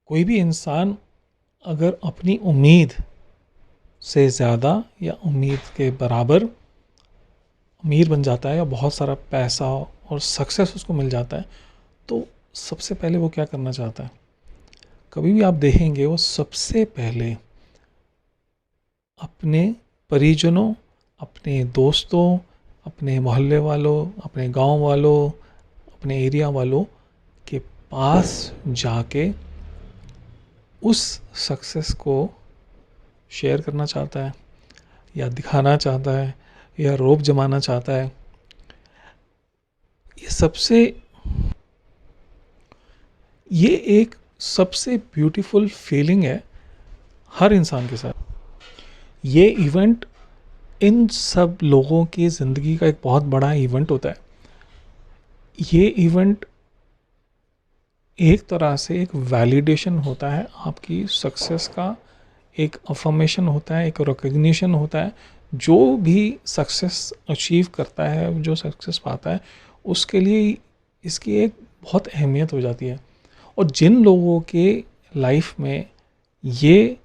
कोई भी इंसान अगर अपनी उम्मीद से ज़्यादा या उम्मीद के बराबर अमीर बन जाता है या बहुत सारा पैसा और सक्सेस उसको मिल जाता है, तो सबसे पहले वो क्या करना चाहता है? कभी भी आप देखेंगे वो सबसे पहले अपने परिजनों, अपने दोस्तों, अपने मोहल्ले वालों, अपने गांव वालों, अपने एरिया वालों के पास जाके उस सक्सेस को शेयर करना चाहता है या दिखाना चाहता है या रौब जमाना चाहता है। ये सबसे ये एक सबसे ब्यूटीफुल फीलिंग है हर इंसान के साथ। ये इवेंट इन सब लोगों की ज़िंदगी का एक बहुत बड़ा इवेंट होता है। ये इवेंट एक तरह से एक वैलिडेशन होता है आपकी सक्सेस का, एक अफर्मेशन होता है, एक रिकग्निशन होता है। जो भी सक्सेस अचीव करता है, जो सक्सेस पाता है, उसके लिए इसकी एक बहुत अहमियत हो जाती है। और जिन लोगों के लाइफ में ये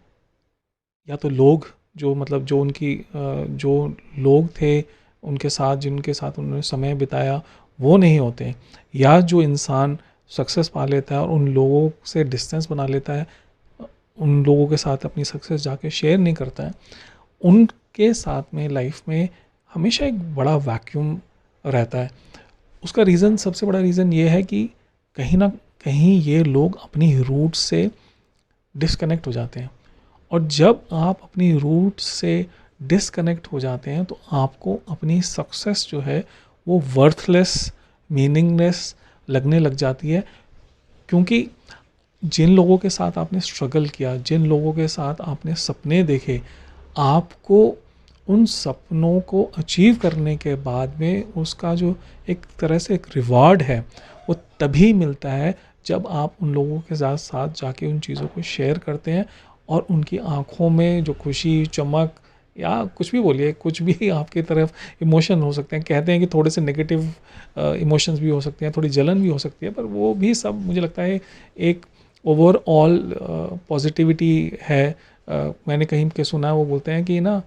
या तो लोग जो मतलब जो उनकी जो लोग थे उनके साथ जिनके साथ उन्होंने समय बिताया वो नहीं होते, या जो इंसान सक्सेस पा लेता है और उन लोगों से डिस्टेंस बना लेता है, उन लोगों के साथ अपनी सक्सेस जाके शेयर नहीं करता है, उनके साथ में लाइफ में हमेशा एक बड़ा वैक्यूम रहता है। उसका रीज़न, सबसे बड़ा रीज़न ये है कि कहीं ना कहीं ये लोग अपनी रूट से डिस्कनेक्ट हो जाते हैं। और जब आप अपनी रूट से डिस्कनेक्ट हो जाते हैं तो आपको अपनी सक्सेस जो है वो वर्थलेस, मीनिंगलेस लगने लग जाती है। क्योंकि जिन लोगों के साथ आपने स्ट्रगल किया, जिन लोगों के साथ आपने सपने देखे, आपको उन सपनों को अचीव करने के बाद में उसका जो एक तरह से एक रिवार्ड है वो तभी मिलता है जब आप उन लोगों के साथ साथ जाके उन चीज़ों को शेयर करते हैं और उनकी आँखों में जो खुशी, चमक या कुछ भी बोलिए, कुछ भी आपकी तरफ इमोशन हो सकते हैं। कहते हैं कि थोड़े से नेगेटिव इमोशंस भी हो सकते हैं, थोड़ी जलन भी हो सकती है, पर वो भी सब मुझे लगता है एक ओवरऑल पॉजिटिविटी है। मैंने कहीं के सुना है, वो बोलते हैं कि ना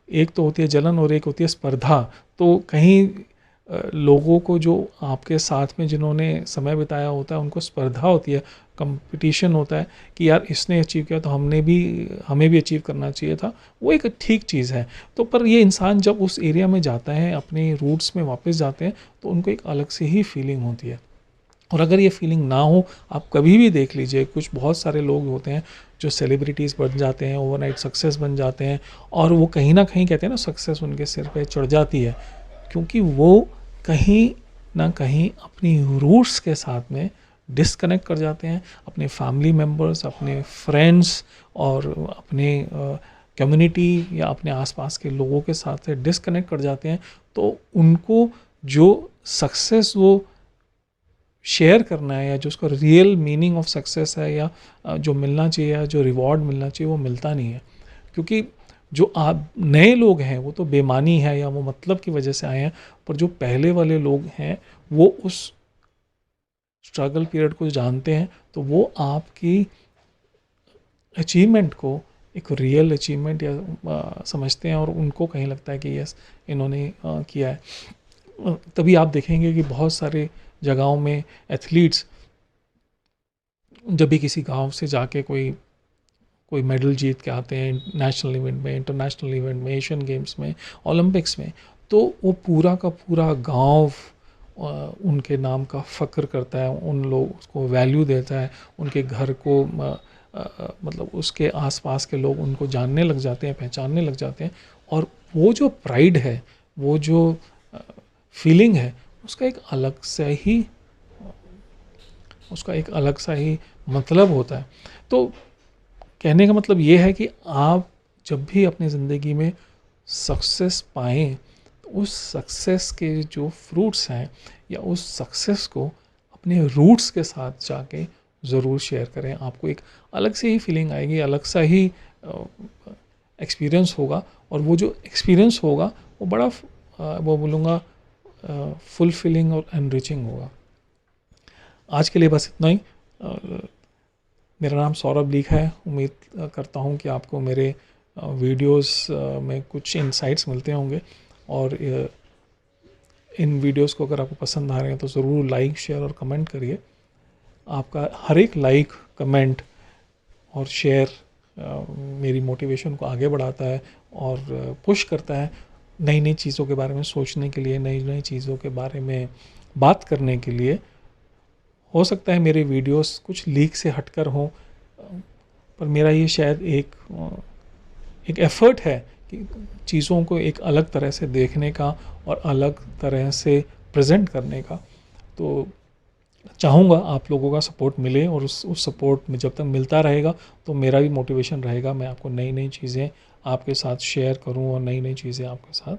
एक तो होती है जलन और एक होती है स्पर्धा। तो कहीं लोगों को जो आपके साथ में जिन्होंने समय बिताया होता है उनको स्पर्धा होती है, कंपटीशन होता है कि यार इसने अचीव किया तो हमें भी अचीव करना चाहिए था। वो एक ठीक चीज़ है। तो पर ये इंसान जब उस एरिया में जाता है, अपने रूट्स में वापस जाते हैं, तो उनको एक अलग से ही फीलिंग होती है। और अगर ये फीलिंग ना हो, आप कभी भी देख लीजिए, कुछ बहुत सारे लोग होते हैं जो सेलिब्रिटीज़ बन जाते हैं, ओवरनाइट सक्सेस बन जाते हैं, और वो कहीं ना कहीं कहते हैं ना सक्सेस उनके सिर पे चढ़ जाती है, क्योंकि वो कहीं ना कहीं अपनी रूट्स के साथ में डिस्कनेक्ट कर जाते हैं। अपने फैमिली मेम्बर्स, अपने फ्रेंड्स और अपने कम्युनिटी या अपने आसपास के लोगों के साथ से डिस्कनेक्ट कर जाते हैं। तो उनको जो सक्सेस वो शेयर करना है या जो उसका रियल मीनिंग ऑफ सक्सेस है या जो मिलना चाहिए या जो रिवॉर्ड मिलना चाहिए वो मिलता नहीं है। क्योंकि जो आप नए लोग हैं वो तो बेमानी है या वो मतलब की वजह से आए हैं, पर जो पहले वाले लोग हैं वो उस स्ट्रगल पीरियड को जानते हैं, तो वो आपकी अचीवमेंट को एक रियल अचीवमेंट या समझते हैं और उनको कहीं लगता है कि यस इन्होंने किया है। तभी आप देखेंगे कि बहुत सारे जगहों में एथलीट्स जब भी किसी गांव से जाके कोई कोई मेडल जीत के आते हैं, नेशनल इवेंट में, इंटरनेशनल इवेंट में, एशियन गेम्स में, ओलंपिक्स में, तो वो पूरा का पूरा गांव उनके नाम का फ़ख्र करता है, उन लोग उसको वैल्यू देता है, उनके घर को मतलब उसके आसपास के लोग उनको जानने लग जाते हैं, पहचानने लग जाते हैं। और वो जो प्राइड है, वो जो फीलिंग है, उसका एक अलग सा ही मतलब होता है। तो कहने का मतलब ये है कि आप जब भी अपनी ज़िंदगी में सक्सेस पाएँ, तो उस सक्सेस के जो फ्रूट्स हैं या उस सक्सेस को अपने रूट्स के साथ जाके ज़रूर शेयर करें। आपको एक अलग से ही फीलिंग आएगी, अलग सा ही एक्सपीरियंस होगा, और वो जो एक्सपीरियंस होगा वो बड़ा वो बोलूँगा फुलफिलिंग और एनरिचिंग होगा। आज के लिए बस इतना ही। मेरा नाम सौरभ लीखा है। उम्मीद करता हूँ कि आपको मेरे वीडियोस में कुछ इंसाइट्स मिलते होंगे, और इन वीडियोस को अगर आपको पसंद आ रहे हैं तो ज़रूर लाइक, शेयर और कमेंट करिए। आपका हर एक लाइक, कमेंट और शेयर मेरी मोटिवेशन को आगे बढ़ाता है और पुश करता है नई नई चीज़ों के बारे में सोचने के लिए, नई नई चीज़ों के बारे में बात करने के लिए। हो सकता है मेरे वीडियोस कुछ लीक से हटकर हों, पर मेरा ये शायद एक एफ़र्ट है कि चीज़ों को एक अलग तरह से देखने का और अलग तरह से प्रेजेंट करने का। तो चाहूँगा आप लोगों का सपोर्ट मिले, और उस सपोर्ट में जब तक मिलता रहेगा तो मेरा भी मोटिवेशन रहेगा, मैं आपको नई नई चीज़ें आपके साथ शेयर करूँ और नई नई चीज़ें आपके साथ